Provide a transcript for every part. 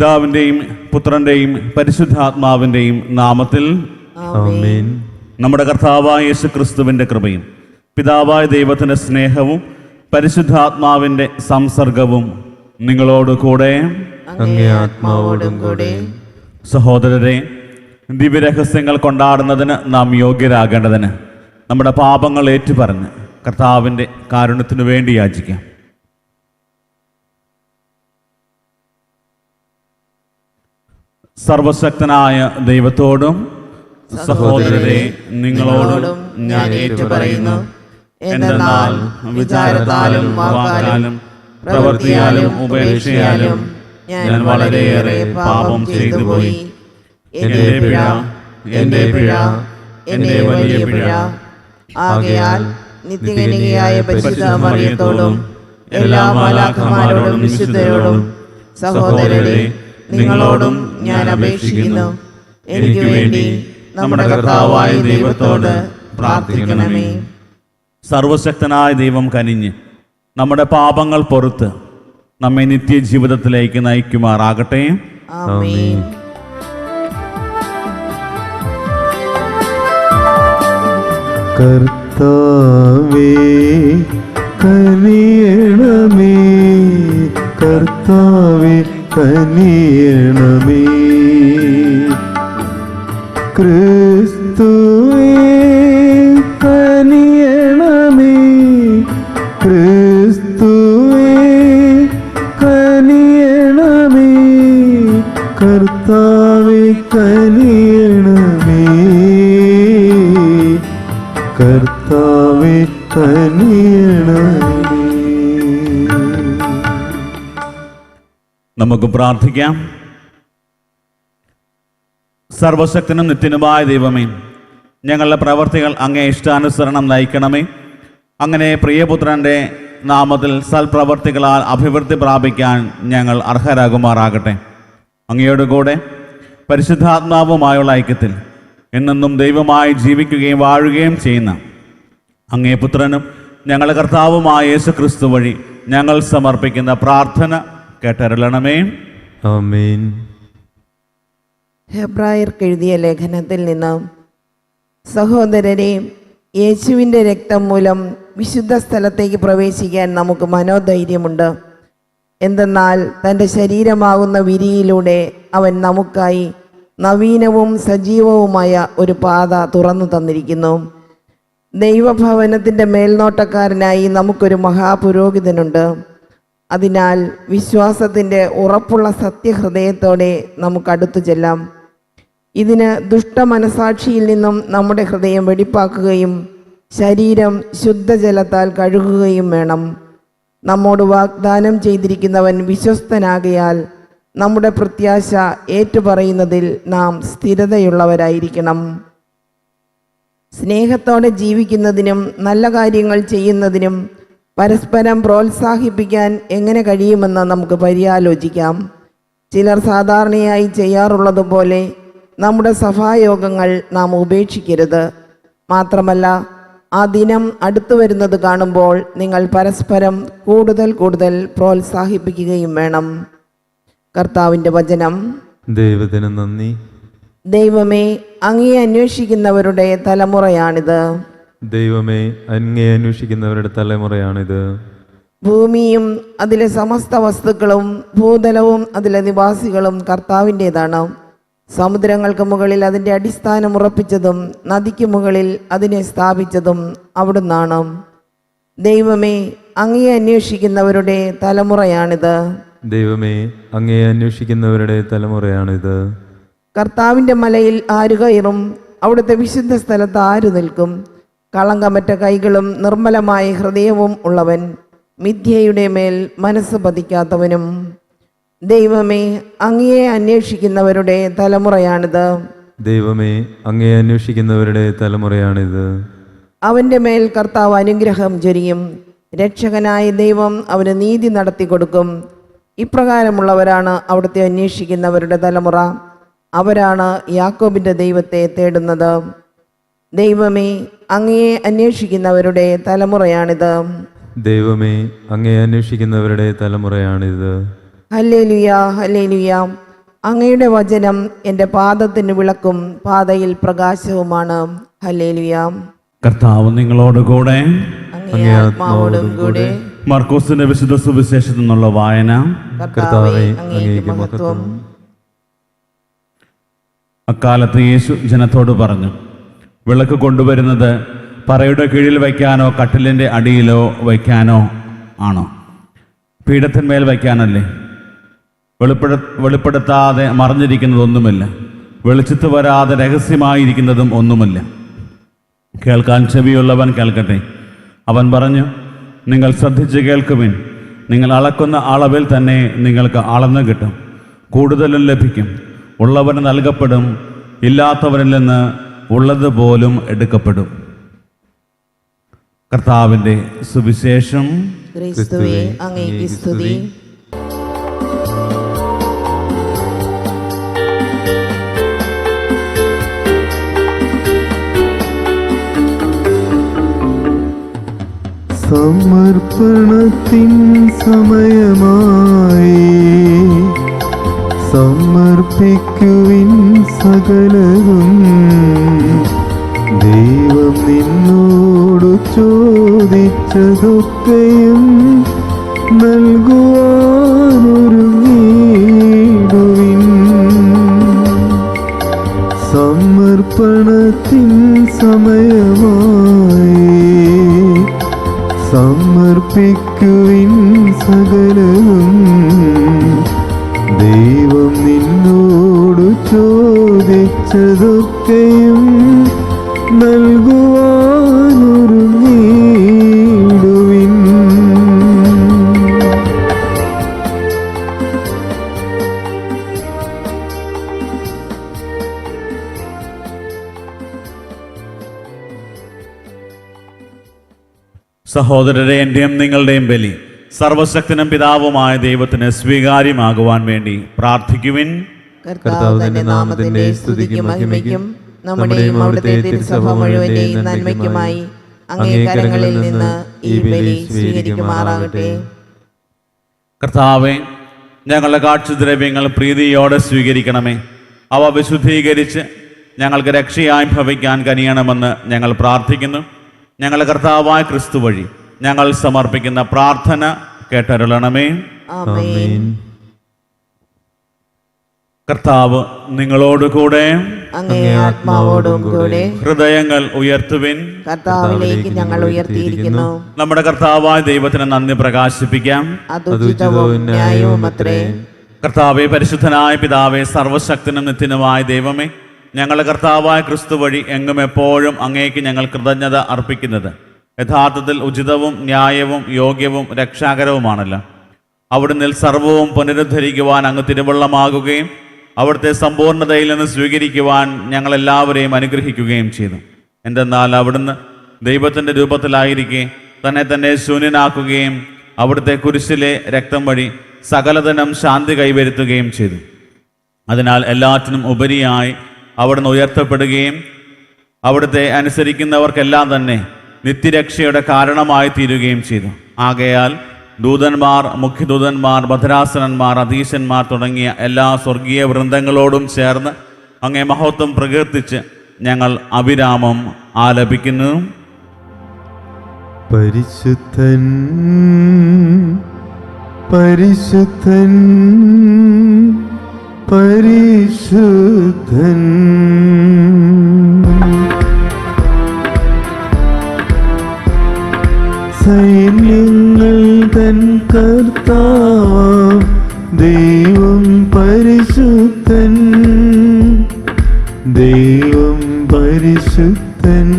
പിതാവിൻ്റെയും പുത്രൻ്റെയും പരിശുദ്ധാത്മാവിൻ്റെയും നാമത്തിൽ ആമേൻ. നമ്മുടെ കർത്താവായ യേശുക്രിസ്തുവിൻ്റെ കൃപയും പിതാവായ ദൈവത്തിൻ്റെ സ്നേഹവും പരിശുദ്ധാത്മാവിൻ്റെ സംസർഗവും നിങ്ങളോട് കൂടെ അങ്ങേ ആത്മാവോടും കൂടെ. സഹോദരരെ, ദിവ്യരഹസ്യങ്ങൾ കൊണ്ടാടുന്നതിന് നാം യോഗ്യരാകേണ്ടതിന് നമ്മുടെ പാപങ്ങൾ ഏറ്റുപറഞ്ഞ് കർത്താവിൻ്റെ കാരുണ്യത്തിനു വേണ്ടി യാചിക്കാം. സർവശക്തനായ ദൈവത്തോടും സഹോദരരെ നിങ്ങളോടും ഞാൻ ഏറ്റുപറയുന്നു. എന്തെന്നാൽ വിചാരത്താലും വാക്കാലും പ്രവൃത്തിയാലും ഉപേക്ഷയാലും ഞാൻ വളരെയേറെ പാപം ചെയ്തു പോയി. എൻ്റെ പിഴ, എൻ്റെ പിഴ, എൻ്റെ വലിയ പിഴ. ആകയാൽ നിത്യകന്യകയായ പരിശുദ്ധ മറിയത്തോടും എല്ലാ മാലാഖമാരോടും വിശുദ്ധരോടും സഹോദരരെ നിങ്ങളോടും ഞാൻ അപേക്ഷിക്കുന്നു. എനിക്ക് വേണ്ടി നമ്മുടെ കർത്താവായ ദൈവത്തോട് പ്രാർത്ഥിക്കണമേ. സർവശക്തനായ ദൈവം കനിഞ്ഞ് നമ്മുടെ പാപങ്ങൾ പൊറുത്ത് നമ്മെ നിത്യജീവിതത്തിലേക്ക് നയിക്കുമാറാകട്ടെ. ആമേൻ. കർത്താവേ കനിയണമേ, കർത്താവേ കനിയണമേ. ക്രിസ്തുവേ കനിയണമേ, ക്രിസ്തുവേ കനിയണമേ, കർത്താവേ കനിയണമേ, കർത്താവേ കനിയണമേ. നമുക്ക് പ്രാർത്ഥിക്കാം. സർവശക്തനും നിത്യനുമായ ദൈവമേ, ഞങ്ങളുടെ പ്രവർത്തികൾ അങ്ങേ ഇഷ്ടാനുസരണം നയിക്കണമേ. അങ്ങനെ പ്രിയപുത്രൻ്റെ നാമത്തിൽ സൽപ്രവർത്തികളാൽ അഭിവൃദ്ധി പ്രാപിക്കാൻ ഞങ്ങൾ അർഹരാകുമാറാകട്ടെ. അങ്ങയോട് കൂടെ പരിശുദ്ധാത്മാവുമായുള്ള ഐക്യത്തിൽ എന്നെന്നും ദൈവമായി ജീവിക്കുകയും വാഴുകയും ചെയ്യുന്ന അങ്ങേ പുത്രനും ഞങ്ങളുടെ കർത്താവുമായ യേശുക്രിസ്തു വഴി ഞങ്ങൾ സമർപ്പിക്കുന്ന പ്രാർത്ഥന കേട്ടരുളണമേ. ആമേൻ. ഹെബ്രായർക്ക് എഴുതിയ ലേഖനത്തിൽ നിന്ന്, സഹോദരരെ, യേശുവിൻ്റെ രക്തം മൂലം വിശുദ്ധ സ്ഥലത്തേക്ക് പ്രവേശിക്കാൻ നമുക്ക് മനോധൈര്യമുണ്ട്. എന്തെന്നാൽ തൻ്റെ ശരീരമാകുന്ന വിരിയിലൂടെ അവൻ നമുക്കായി നവീനവും സജീവവുമായ ഒരു പാത തുറന്നു തന്നിരിക്കുന്നു. ദൈവഭവനത്തിൻ്റെ മേൽനോട്ടക്കാരനായി നമുക്കൊരു മഹാപുരോഹിതനുണ്ട്. അതിനാൽ വിശ്വാസത്തിൻ്റെ ഉറപ്പുള്ള സത്യഹൃദയത്തോടെ നമുക്കടുത്തു ചെല്ലാം. ഇതിന് ദുഷ്ടമനസാക്ഷിയിൽ നിന്നും നമ്മുടെ ഹൃദയം വെടിപ്പാക്കുകയും ശരീരം ശുദ്ധജലത്താൽ കഴുകുകയും വേണം. നമ്മോട് വാഗ്ദാനം ചെയ്തിരിക്കുന്നവൻ വിശ്വസ്തനാകയാൽ നമ്മുടെ പ്രത്യാശ ഏറ്റുപറയുന്നതിൽ നാം സ്ഥിരതയുള്ളവരായിരിക്കണം. സ്നേഹത്തോടെ ജീവിക്കുന്നതിനും നല്ല കാര്യങ്ങൾ ചെയ്യുന്നതിനും പരസ്പരം പ്രോത്സാഹിപ്പിക്കാൻ എങ്ങനെ കഴിയുമെന്ന് നമുക്ക് പര്യാലോചിക്കാം. ചിലർ സാധാരണയായി ചെയ്യാറുള്ളതുപോലെ നമ്മുടെ സഭായോഗങ്ങൾ നാം ഉപേക്ഷിക്കരുത്. മാത്രമല്ല, ആ ദിനം അടുത്തു വരുന്നത് കാണുമ്പോൾ നിങ്ങൾ പരസ്പരം കൂടുതൽ കൂടുതൽ പ്രോത്സാഹിപ്പിക്കുകയും വേണം. കർത്താവിൻ്റെ വചനം. ദൈവത്തിന് നന്ദി. ദൈവമേ, അങ്ങയെ അന്വേഷിക്കുന്നവരുടെ തലമുറയാണിത്. ദൈവമേ, അങ്ങേ അന്വേഷിക്കുന്നവരുടെ തലമുറയാണിത്. ഭൂമിയും അതിലെ സമസ്ത വസ്തുക്കളും ഭൂതലവും അതിലെ നിവാസികളും കർത്താവിൻ്റേതാണ്. സമുദ്രങ്ങൾക്ക് മുകളിൽ അതിൻ്റെ അടിസ്ഥാനം ഉറപ്പിച്ചതും നദിക്ക് മുകളിൽ അതിനെ സ്ഥാപിച്ചതും അവിടുന്നാണ്. ദൈവമേ, അങ്ങയെ അന്വേഷിക്കുന്നവരുടെ തലമുറയാണിത്. ദൈവമേ, അങ്ങേ അന്വേഷിക്കുന്നവരുടെ തലമുറയാണിത്. കർത്താവിൻ്റെ മലയിൽ ആര് കയറും? അവിടുത്തെ വിശുദ്ധ സ്ഥലത്ത് ആര് നിൽക്കും? കളങ്കമറ്റ കൈകളും നിർമ്മലമായ ഹൃദയവും ഉള്ളവൻ, മിഥ്യയുടെ മേൽ മനസ്സ് പതിക്കാത്തവനും. ദൈവമേ, അങ്ങയെ അന്വേഷിക്കുന്നവരുടെ തലമുറയാണിത്. ദൈവമേ, അങ്ങേ അന്വേഷിക്കുന്നവരുടെ തലമുറയാണിത്. അവൻ്റെ മേൽ കർത്താവ് അനുഗ്രഹം ചൊരിയും. രക്ഷകനായ ദൈവം അവന് നീതി നടത്തി കൊടുക്കും. ഇപ്രകാരമുള്ളവരാണ് അവിടുത്തെ അന്വേഷിക്കുന്നവരുടെ തലമുറ. അവരാണ് യാക്കോബിൻ്റെ ദൈവത്തെ തേടുന്നത്. ദൈവമേ, അങ്ങയെ അന്വേഷിക്കുന്നവരുടെ തലമുറയാണിത്. ദൈവമേ, അങ്ങേ അന്വേഷിക്കുന്നവരുടെ തലമുറയാണിത്. Hallelujah, hallelujah. അങ്ങയുടെ വചനം എൻ്റെ പാദത്തിന് വിളക്കും പാതയിൽ പ്രകാശവുമാണ്. ഹല്ലേലൂയ. കർത്താവ് നിങ്ങളോടുകൂടെ. അങ്ങേ ആത്മാവോടും കൂടെ. മർക്കോസിന്റെ വിശുദ്ധ സുവിശേഷത്തിൽ നിന്നുള്ള വായന. കർത്താവേ, അങ്ങേക്ക് മഹത്വം. അക്കാലത്ത് യേശു ജനത്തോട് പറഞ്ഞു, വിളക്ക് കൊണ്ടുവരുന്നത് പറയുടെ കീഴിൽ വയ്ക്കാനോ കട്ടിലിൻ്റെ അടിയിലോ വയ്ക്കാനോ ആണോ? പീഠത്തിന്മേൽ വയ്ക്കാനല്ലേ? വെളിപ്പെടുത്താതെ മറഞ്ഞിരിക്കുന്നതൊന്നുമില്ല, വെളിച്ചത്ത് വരാതെ രഹസ്യമായിരിക്കുന്നതും ഒന്നുമില്ല. കേൾക്കാൻ ചെവിയുള്ളവൻ കേൾക്കട്ടെ. അവൻ പറഞ്ഞു, നിങ്ങൾ ശ്രദ്ധിച്ച് കേൾക്കുവിൻ. നിങ്ങൾ അളക്കുന്ന അളവിൽ തന്നെ നിങ്ങൾക്ക് അളന്ന് കിട്ടും, കൂടുതലും ലഭിക്കും. ഉള്ളവന് നൽകപ്പെടും, ഇല്ലാത്തവരിൽ നിന്ന് ഉള്ളത് പോലും എടുക്കപ്പെടും. കർത്താവിൻ്റെ സുവിശേഷം. ക്രിസ്തുവേ, അങ്ങേക്ക് സ്തുതി. സമർപ്പണത്തിൻ സമയമായി, സമർപ്പിക്കുവിൻ സകലവും. ദൈവം നിന്നോടു ചോദിച്ചതൊക്കെയും നൽകുവാനൊരുങ്ങിടുവിൻ. സമർപ്പണത്തിൻ സമയമായി, സമർപ്പിക്കുവിൻ സകലവും. ദൈവം നിന്നോടു ചോദിച്ചതൊക്കെയും നൽകുവാനൊരുങ്ങിടുവിൻ. സഹോദരരെ, എൻ്റെയും നിങ്ങളുടെയും ബലി സർവശക്തനും പിതാവുമായ ദൈവത്തിന് സ്വീകാര്യമാകുവാൻ വേണ്ടി പ്രാർത്ഥിക്കുവിൻ. കർത്താവ് തന്റെ നാമത്തിന്റെ സ്തുതിക്കും മഹിമയ്ക്കും നമ്മുടെയും അവിടുത്തെ തിരുസഭ മുഴുവന്റെയും നന്മയ്ക്കുമായി അങ്ങേ കരങ്ങളിൽ നിന്ന് ഈ ബലി സ്വീകരിക്കുമാറാകട്ടെ. കർത്താവെ, ഞങ്ങളുടെ കാഴ്ചദ്രവ്യങ്ങൾ പ്രീതിയോടെ സ്വീകരിക്കണമേ. അവ വിശുദ്ധീകരിച്ച് ഞങ്ങൾക്ക് രക്ഷയായി ഭവിക്കാൻ കനിയണമെന്ന് ഞങ്ങൾ പ്രാർത്ഥിക്കുന്നു. ഞങ്ങളുടെ കർത്താവായ ക്രിസ്തു വഴി ഞങ്ങൾ സമർപ്പിക്കുന്ന പ്രാർത്ഥന കേട്ടരുളണമേ. ആമേൻ. കർത്താവ് നിങ്ങളോടുകൂടെ. അങ്ങേ ആത്മാവോടും കൂടെ. ഹൃദയങ്ങൾ ഉയർത്തുവിൻ. കർത്താവിലേക്ക് ഞങ്ങൾ ഉയർത്തിയിരിക്കുന്നു. നമ്മുടെ കർത്താവായ ദൈവത്തിന് നന്ദി പ്രകാശിപ്പിക്കാം. അതുചിതവും ന്യായവും അത്രേ. കർത്താവെ, പരിശുദ്ധനായ പിതാവേ, സർവശക്തനും നിത്യനുമായ ദൈവമേ, ഞങ്ങളുടെ കർത്താവായ ക്രിസ്തു വഴി എങ്ങും എപ്പോഴും അങ്ങേക്ക് ഞങ്ങൾ കൃതജ്ഞത അർപ്പിക്കുന്നത് യഥാർത്ഥത്തിൽ ഉചിതവും ന്യായവും യോഗ്യവും രക്ഷാകരവുമാണല്ലോ. അവിടുന്ന് സർവവും പുനരുദ്ധരിക്കുവാൻ അങ്ങ് തിരുവള്ളമാകുകയും അവിടുത്തെ സമ്പൂർണ്ണതയിൽ നിന്ന് സ്വീകരിക്കുവാൻ ഞങ്ങളെല്ലാവരെയും അനുഗ്രഹിക്കുകയും ചെയ്തു. എന്തെന്നാൽ അവിടുന്ന് ദൈവത്തിൻ്റെ രൂപത്തിലായിരിക്കെ തന്നെ ശൂന്യനാക്കുകയും അവിടുത്തെ കുരിശിലെ രക്തം വഴി സകലതനം ശാന്തി കൈവരുത്തുകയും ചെയ്തു. അതിനാൽ എല്ലാറ്റിനും ഉപരിയായി അവിടുന്ന് ഉയർത്തപ്പെടുകയും അവിടുത്തെ അനുസരിക്കുന്നവർക്കെല്ലാം തന്നെ നിത്യരക്ഷയുടെ കാരണമായി തീരുകയും ചെയ്തു. ആകയാൽ ദൂതന്മാർ, മുഖ്യദൂതന്മാർ, ഭദ്രാസനന്മാർ, അധീശന്മാർ തുടങ്ങിയ എല്ലാ സ്വർഗീയ വൃന്ദങ്ങളോടും ചേർന്ന് അങ്ങേ മഹത്വം പ്രകീർത്തിച്ച് ഞങ്ങൾ അവിരാമം ആലപിക്കുന്നു. പരിശുദ്ധൻ, പരിശുദ്ധൻ, പരിശുദ്ധൻ. സൈന്യങ്ങൾ തൻ കർത്താവാം ദൈവം പരിശുദ്ധൻ, ദൈവം പരിശുദ്ധൻ.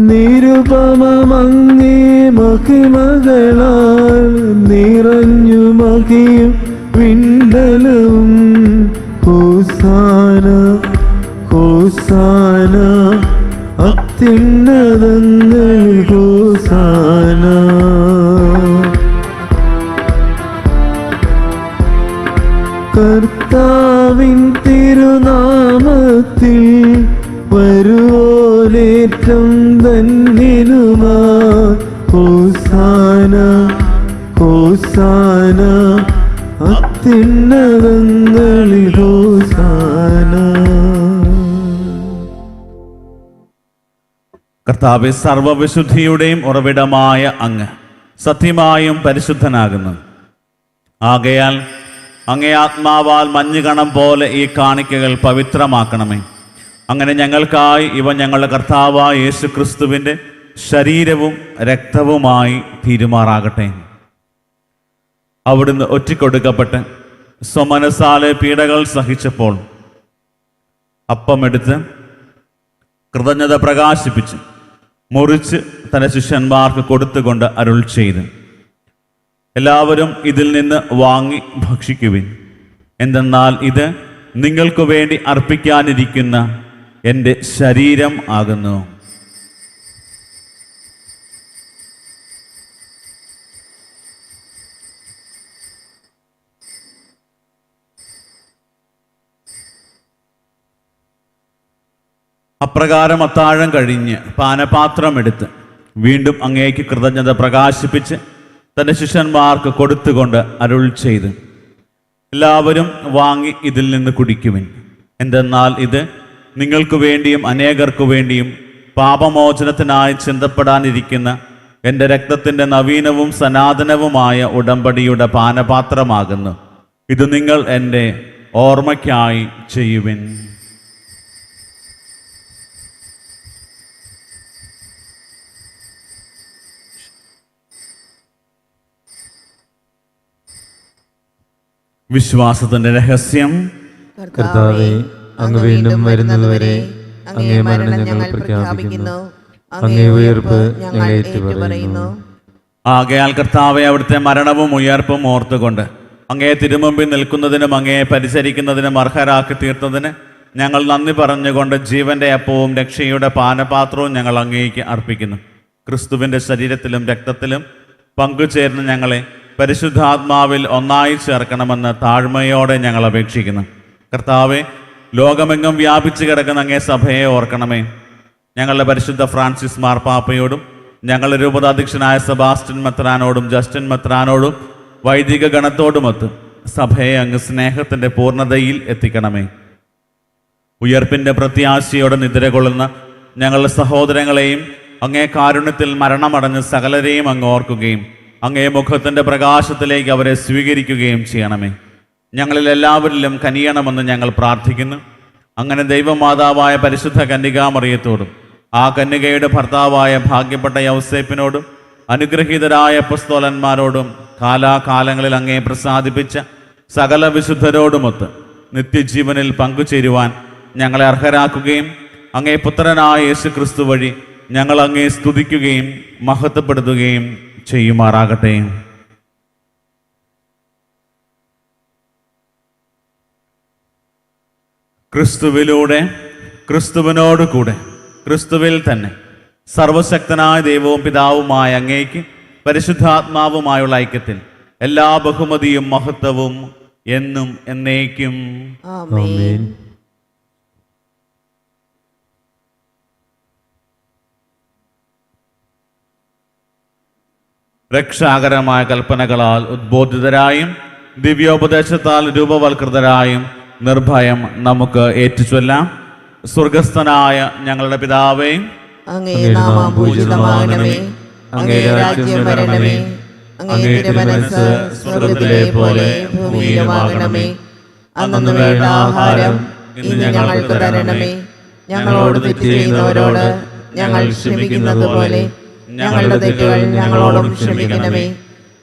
നിരുപമങ്ങേ മഹിമകളാൽ നിറഞ്ഞു മഹിയും വിണ്ടലവും. ഹോസാന, ഹോസാന, അത്യുന്നതങ്ങൾ ഹോസാന. കർത്താവിൻ തിരുനാമത്തിൽ വരുവോലേറ്റം ധന്യനുമാ. ഹോസാന, ഹോസാന, അത്യുന്നതങ്ങൾ അത്യുന്നതങ്ങളിൽ ഹോസാന. കർത്താവെ, സർവവിശുദ്ധിയുടെയും ഉറവിടമായ അങ്ങ് സത്യമായും പരിശുദ്ധനാകുന്നു. ആകയാൽ അങ്ങേ ആത്മാവാൽ മഞ്ഞുകണം പോലെ ഈ കാണിക്കകൾ പവിത്രമാക്കണമേ. അങ്ങനെ ഞങ്ങൾക്കായി ഇവ ഞങ്ങളുടെ കർത്താവായ യേശു ക്രിസ്തുവിൻ്റെ ശരീരവും രക്തവുമായി തീരുമാറാകട്ടെ. അവിടുന്ന് ഒറ്റിക്കൊടുക്കപ്പെട്ട് സ്വമനസാലെ പീഡകൾ സഹിച്ചപ്പോൾ അപ്പമെടുത്ത് കൃതജ്ഞത പ്രകാശിപ്പിച്ച് മുറിച്ച് തൻ്റെ ശിഷ്യന്മാർക്ക് കൊടുത്തുകൊണ്ട് അരുൾ ചെയ്ത്, എല്ലാവരും ഇതിൽ നിന്ന് വാങ്ങി ഭക്ഷിക്കുവിൻ. എന്തെന്നാൽ ഇത് നിങ്ങൾക്ക് വേണ്ടി അർപ്പിക്കാനിരിക്കുന്ന എൻ്റെ ശരീരം ആകുന്നു. അപ്രകാരം അത്താഴം കഴിഞ്ഞ് പാനപാത്രമെടുത്ത് വീണ്ടും അങ്ങേക്ക് കൃതജ്ഞത പ്രകാശിപ്പിച്ച് തൻ്റെ ശിഷ്യന്മാർക്ക് കൊടുത്തുകൊണ്ട് അരുൾ ചെയ്ത്, എല്ലാവരും വാങ്ങി ഇതിൽ നിന്ന് കുടിക്കുവിൻ. എന്തെന്നാൽ ഇത് നിങ്ങൾക്ക് വേണ്ടിയും അനേകർക്കു വേണ്ടിയും പാപമോചനത്തിനായി ചിന്തപ്പെടാനിരിക്കുന്ന എൻ്റെ രക്തത്തിൻ്റെ നവീനവും സനാതനവുമായ ഉടമ്പടിയുടെ പാനപാത്രമാകുന്നു. ഇത് നിങ്ങൾ എൻ്റെ ഓർമ്മയ്ക്കായി ചെയ്യുവിൻ. വിശ്വാസത്തിന്റെ രഹസ്യം. കർത്താവേ, അങ്ങ് വീണ്ടും വരുന്നതുവരെ അങ്ങേ മരണം ഞങ്ങൾ പ്രഖ്യാപിക്കുന്നു, അങ്ങേ ഉയർപ്പ് ഞങ്ങൾ ഏറ്റുപറയുന്നു. ആകയാൽ കർത്താവെ, അവിടുത്തെ മരണവും ഉയർപ്പും ഓർത്തുകൊണ്ട് അങ്ങേ തിരുമുമ്പിൽ നിൽക്കുന്നതിനും അങ്ങയെ പരിചരിക്കുന്നതിനും അർഹരാക്കി തീർത്തതിന് ഞങ്ങൾ നന്ദി പറഞ്ഞുകൊണ്ട് ജീവന്റെ അപ്പവും രക്ഷയുടെ പാനപാത്രവും ഞങ്ങൾ അങ്ങേക്ക് അർപ്പിക്കുന്നു. ക്രിസ്തുവിൻ്റെ ശരീരത്തിലും രക്തത്തിലും പങ്കുചേർന്ന് ഞങ്ങളെ പരിശുദ്ധാത്മാവിൽ ഒന്നായി ചേർക്കണമെന്ന് താഴ്മയോടെ ഞങ്ങൾ അപേക്ഷിക്കുന്നു. കർത്താവെ, ലോകമെങ്ങും വ്യാപിച്ചു കിടക്കുന്ന അങ്ങേ സഭയെ ഓർക്കണമേ. ഞങ്ങളുടെ പരിശുദ്ധ ഫ്രാൻസിസ് മാർപ്പാപ്പയോടും ഞങ്ങളുടെ രൂപതാധ്യക്ഷനായ സെബാസ്റ്റ്യൻ മെത്രാനോടും ജസ്റ്റിൻ മെത്രാനോടും വൈദിക ഗണത്തോടുമൊത്ത് സഭയെ അങ്ങ് സ്നേഹത്തിൻ്റെ പൂർണ്ണതയിൽ എത്തിക്കണമേ. ഉയർപ്പിൻ്റെ പ്രത്യാശയോടെ നിദ്രകൊള്ളുന്ന ഞങ്ങളുടെ സഹോദരങ്ങളെയും അങ്ങേ കാരുണ്യത്തിൽ മരണമടഞ്ഞ് സകലരെയും അങ്ങ് ഓർക്കുകയും അങ്ങേ മുഖത്തിൻ്റെ പ്രകാശത്തിലേക്ക് അവരെ സ്വീകരിക്കുകയും ചെയ്യണമേ. ഞങ്ങളിൽ എല്ലാവരിലും കനിയണമെന്ന് ഞങ്ങൾ പ്രാർത്ഥിക്കുന്നു. അങ്ങനെ ദൈവമാതാവായ പരിശുദ്ധ കന്യകാമറിയത്തോടും ആ കന്യകയുടെ ഭർത്താവായ ഭാഗ്യപ്പെട്ട യൗസേപ്പിനോടും അനുഗ്രഹീതരായ അപ്പസ്തോലന്മാരോടും കാലാകാലങ്ങളിൽ അങ്ങേ പ്രസാദിപ്പിച്ച സകല വിശുദ്ധരോടുമൊത്ത് നിത്യജീവനിൽ പങ്കുചേരുവാൻ ഞങ്ങളെ അർഹരാക്കുകയും അങ്ങേ പുത്രനായ യേശു ക്രിസ്തു വഴി ഞങ്ങൾ അങ്ങേ സ്തുതിക്കുകയും മഹത്വപ്പെടുത്തുകയും ചെയ്യുമാറാകട്ടെ. ക്രിസ്തുവിലൂടെ, ക്രിസ്തുവിനോട് കൂടെ, ക്രിസ്തുവിൽ തന്നെ സർവശക്തനായ ദൈവവും പിതാവുമായ അങ്ങേക്ക് പരിശുദ്ധാത്മാവുമായുള്ള ഐക്യത്തിൽ എല്ലാ ബഹുമതിയും മഹത്വവും എന്നും എന്നേക്കും ആമേൻ. രക്ഷാകരമായ കൽപ്പനകളാൽ ഉദ്ബോധിതരായും ദിവ്യോപദേശത്താൽ രൂപവൽകൃതരായും നിർഭയം നമുക്ക് ഏറ്റുചൊല്ലാം. സ്വർഗസ്ഥനായ ഞങ്ങളുടെ പിതാവേ, അങ്ങേ നാമം പൂജിതമാകണമേ, അങ്ങേ രാജ്യം വരണമേ, അങ്ങേ തിരുമനസ്സ് സ്വർഗ്ഗത്തിലെ പോലെ ഭൂമിയിലുമാകണമേ. അന്നു വേണ്ട ആഹാരം ഇന്ന് ഞങ്ങൾക്ക് തരണമേ. ഞങ്ങളോട് തെറ്റ് ചെയ്യുന്നവരോട് ഞങ്ങൾ ക്ഷമിക്കുന്നത് പോലെ ഞങ്ങളുടെ തെറ്റുകൾ ഞങ്ങളോടും ക്ഷമിക്കണമേ.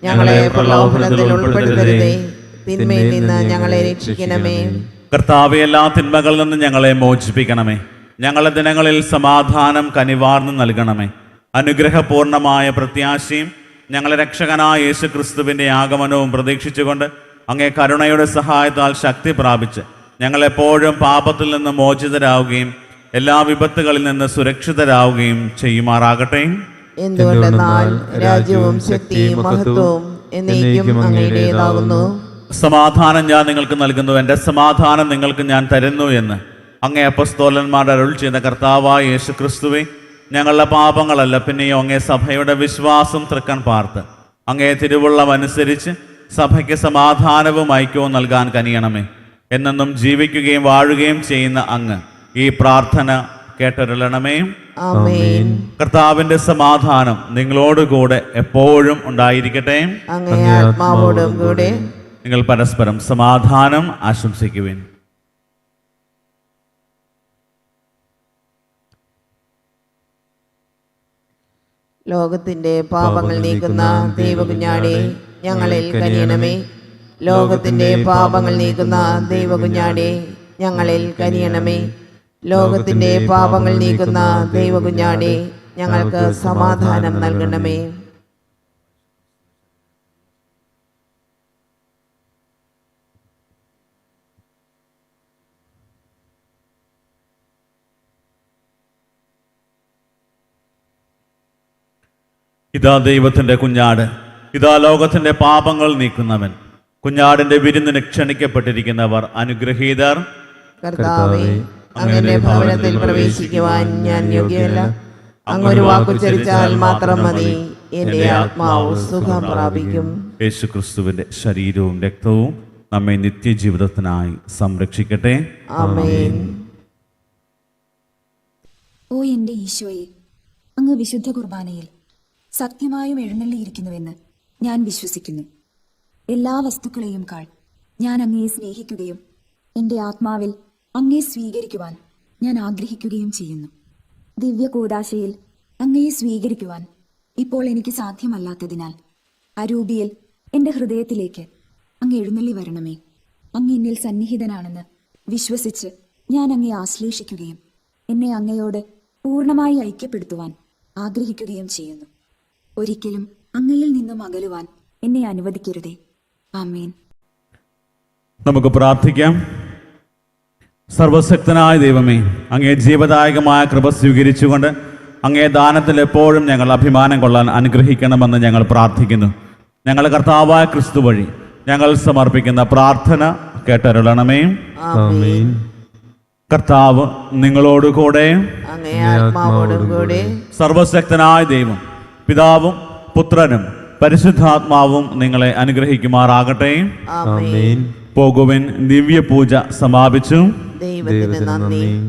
ഞങ്ങളെ പ്രലോഭനത്തിൽ ഉൾപ്പെടുത്തരുതേ, തിന്മയിൽ നിന്ന് ഞങ്ങളെ രക്ഷിക്കണമേ. കർത്താവേ, എല്ലാ തിന്മകളിൽ നിന്ന് ഞങ്ങളെ മോചിപ്പിക്കണമേ. ഞങ്ങളുടെ ദിനങ്ങളിൽ സമാധാനം കനിവാർന്ന് നൽകണമേ. അനുഗ്രഹപൂർണമായ പ്രത്യാശയും ഞങ്ങളെ രക്ഷകനായ യേശു ക്രിസ്തുവിൻ്റെ ആഗമനവും പ്രതീക്ഷിച്ചുകൊണ്ട് അങ്ങേ കരുണയുടെ സഹായത്താൽ ശക്തി പ്രാപിച്ച് ഞങ്ങളെപ്പോഴും പാപത്തിൽ നിന്ന് മോചിതരാവുകയും എല്ലാ വിപത്തുകളിൽ നിന്ന് സുരക്ഷിതരാവുകയും ചെയ്യുമാറാകട്ടെ. എന്തുകൊണ്ടെന്നാൽ രാജ്യവും ശക്തിയും മഹത്വവും എന്നേക്കും അങ്ങയുടേതാകുന്നു. സമാധാനം ഞാൻ നിങ്ങൾക്ക് നൽകുന്നു, എൻ്റെ സമാധാനം നിങ്ങൾക്ക് ഞാൻ തരുന്നു എന്ന് അങ്ങേ അപ്പസ്തോലന്മാരുടെ അരുൾ ചെയ്ത കർത്താവായ യേശു ക്രിസ്തുവേ, ഞങ്ങളുടെ പാപങ്ങളല്ല പിന്നെയോ അങ്ങേ സഭയുടെ വിശ്വാസം തൃക്കൺ പാർത്ത് അങ്ങേ തിരുവുള്ളം അനുസരിച്ച് സഭയ്ക്ക് സമാധാനവും ഐക്യവും നൽകാൻ കനിയണമേ. എന്നെന്നും ജീവിക്കുകയും വാഴുകയും ചെയ്യുന്ന അങ്ങ് ഈ പ്രാർത്ഥന കേട്ടരുളണമേ. ആമേൻ. കർത്താവിന്റെ സമാധാനം നിങ്ങളോടുകൂടെ എപ്പോഴും ഉണ്ടായിരിക്കട്ടെ. അങ്ങേ ആത്മാവോടും കൂടെ. നിങ്ങൾ പരസ്പരം സമാധാനം ആശംസിക്കുവിൻ. ലോകത്തിന്റെ പാപങ്ങൾ നീക്കുന്ന ദൈവകുഞ്ഞാടേ, ഞങ്ങളിൽ കനിയണമേ. ലോകത്തിന്റെ പാപങ്ങൾ നീക്കുന്ന ദൈവകുഞ്ഞാടേ, ഞങ്ങളിൽ കനിയണമേ. ലോകത്തിന്റെ പാപങ്ങൾ നീക്കുന്ന ദൈവകുഞ്ഞാടേ, ഞങ്ങൾക്ക് സമാധാനം നൽകണമേ. ഇതാ ദൈവത്തിന്റെ കുഞ്ഞാട്, ഇതാ ലോകത്തിന്റെ പാപങ്ങൾ നീക്കുന്നവൻ. കുഞ്ഞാടിന്റെ വിരുന്നിന് ക്ഷണിക്കപ്പെട്ടിരിക്കുന്നവർ അനുഗ്രഹീതർ. കർത്താവേ, അങ്ങയുടെ ഭവനത്തിൽ പ്രവേശിക്കുവാൻ ഞാൻ യോഗ്യമല്ല. അങ്ങൊരു വാക്കുച്ചരിച്ചാൽ മാത്രം മതി, എന്റെ ആത്മാവ് സുഖം പ്രാപിക്കും. യേശു ക്രിസ്തുവിന്റെ ശരീരവും രക്തവും നമ്മെ നിത്യജീവിതത്തിനായി സംരക്ഷിക്കട്ടെ. ആമേൻ. ഓ എൻ്റെ ഈശോയെ, അങ്ങ് വിശുദ്ധ കുർബാനയിൽ സത്യമായും എഴുന്നള്ളിയിരിക്കുന്നുവെന്ന് ഞാൻ വിശ്വസിക്കുന്നു. എല്ലാ വസ്തുക്കളെയും കാൾ ഞാൻ അങ്ങയെ സ്നേഹിക്കുകയും എൻ്റെ ആത്മാവിൽ അങ്ങയെ സ്വീകരിക്കുവാൻ ഞാൻ ആഗ്രഹിക്കുകയും ചെയ്യുന്നു. ദിവ്യ കൂദാശയിൽ അങ്ങയെ സ്വീകരിക്കുവാൻ ഇപ്പോൾ എനിക്ക് സാധ്യമല്ലാത്തതിനാൽ അരൂപിയിൽ എൻ്റെ ഹൃദയത്തിലേക്ക് അങ്ങ് എഴുന്നള്ളി വരണമേ. അങ്ങ് എന്നിൽ സന്നിഹിതനാണെന്ന് വിശ്വസിച്ച് ഞാൻ അങ്ങയെ ആശ്ലേഷിക്കുകയും എന്നെ അങ്ങയോട് പൂർണ്ണമായി ഐക്യപ്പെടുത്തുവാൻ ആഗ്രഹിക്കുകയും ചെയ്യുന്നു. ഒരിക്കലും അങ്ങയിൽ നിന്നും അകലുവാൻ എന്നെ അനുവദിക്കരുതേ. ആമേൻ. നമുക്ക് പ്രാർത്ഥിക്കാം. സർവശക്തനായ ദൈവമേ, അങ്ങേ ജീവദായകമായ കൃപ സ്വീകരിച്ചുകൊണ്ട് അങ്ങേ ദാനത്തിൽ എപ്പോഴും ഞങ്ങൾ അഭിമാനം കൊള്ളാൻ അനുഗ്രഹിക്കണമെന്ന് ഞങ്ങൾ പ്രാർത്ഥിക്കുന്നു. ഞങ്ങളുടെ കർത്താവായ ക്രിസ്തു വഴി ഞങ്ങൾ സമർപ്പിക്കുന്ന പ്രാർത്ഥന കേട്ടരുളണമേ. ആമേൻ. കർത്താവ് നിങ്ങളോടുകൂടെ. അങ്ങേ ആത്മാവോടും കൂടെ. സർവശക്തനായ ദൈവം പിതാവും പുത്രനും പരിശുദ്ധാത്മാവും നിങ്ങളെ അനുഗ്രഹിക്കുമാറാകട്ടെ. ആമേൻ. പോകുവിൻ. ദിവ്യപൂജ സമാപിച്ചു. ദൈവത്തിന് നന്ദി.